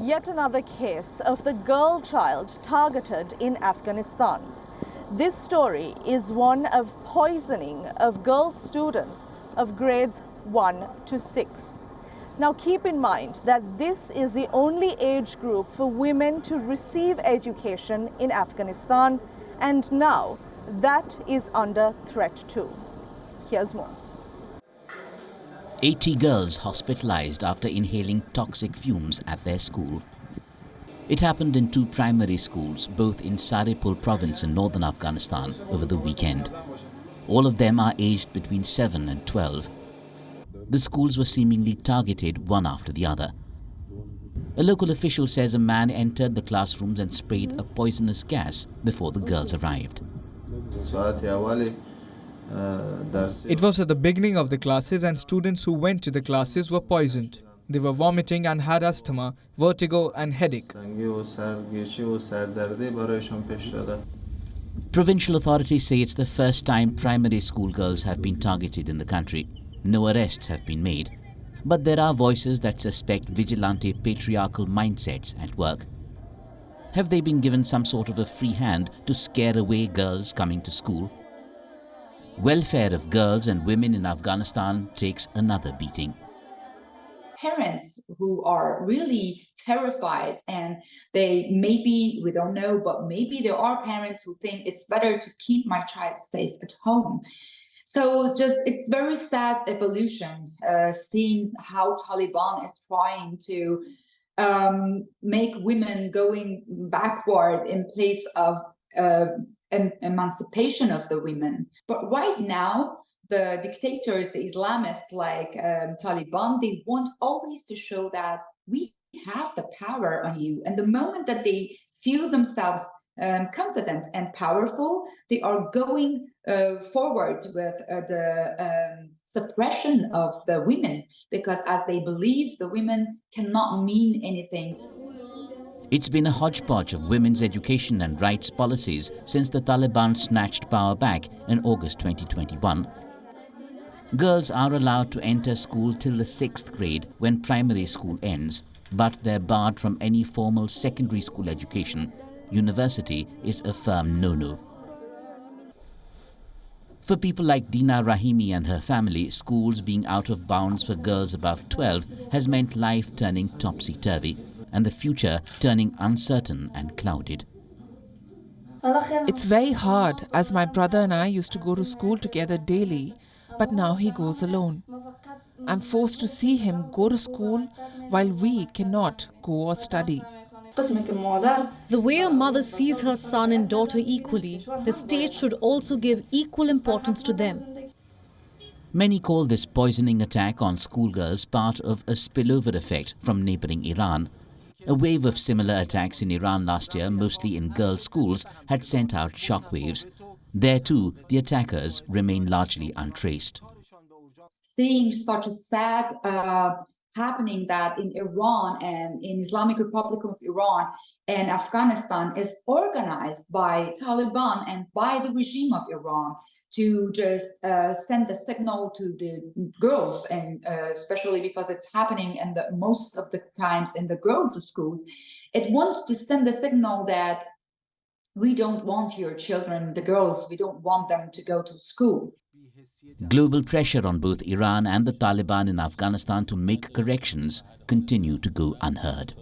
Yet another case of the girl child targeted in Afghanistan. This story is one of poisoning of girl students of grades 1 to 6. Now keep in mind that this is the only age group for women to receive education in Afghanistan, and now that is under threat too. Here's more. 80 girls hospitalized after inhaling toxic fumes at their school. It happened in 2 primary schools, both in Saripur province in northern Afghanistan, over the weekend. All of them are aged between 7 and 12. The schools were seemingly targeted one after the other. A local official says a man entered the classrooms and sprayed a poisonous gas before the girls arrived. It was at the beginning of the classes, and students who went to the classes were poisoned. They were vomiting and had asthma, vertigo and headache. Provincial authorities say it's the first time primary school girls have been targeted in the country. No arrests have been made, but there are voices that suspect vigilante patriarchal mindsets at work. Have they been given some sort of a free hand to scare away girls coming to school? Welfare of girls and women in Afghanistan takes another beating. Parents who are really terrified, and they maybe, we don't know, but maybe there are parents who think it's better to keep my child safe at home. So it's very sad evolution, seeing how Taliban is trying to make women going backward in place of emancipation of the women. But right now, the dictators, the Islamists like Taliban, they want always to show that we have the power on you. And the moment that they feel themselves confident and powerful, they are going forward with the suppression of the women, because as they believe the women cannot mean anything. It's been a hodgepodge of women's education and rights policies since the Taliban snatched power back in August 2021. Girls are allowed to enter school till the 6th grade when primary school ends, but they're barred from any formal secondary school education. University is a firm no-no. For people like Dina Rahimi and her family, schools being out of bounds for girls above 12 has meant life turning topsy-turvy and the future turning uncertain and clouded. It's very hard, as my brother and I used to go to school together daily, but now he goes alone. I'm forced to see him go to school while we cannot go or study. The way a mother sees her son and daughter equally, the state should also give equal importance to them. Many call this poisoning attack on schoolgirls part of a spillover effect from neighboring Iran. A wave of similar attacks in Iran last year, mostly in girls' schools, had sent out shockwaves. There too, the attackers remain largely untraced. Seeing such a sad happening that in Iran and in Islamic Republic of Iran and Afghanistan is organized by Taliban and by the regime of Iran to just send a signal to the girls, and especially because it's happening in the most of the times in the girls' schools. It wants to send a signal that we don't want your children, the girls, we don't want them to go to school. Global pressure on both Iran and the Taliban in Afghanistan to make corrections continue to go unheard.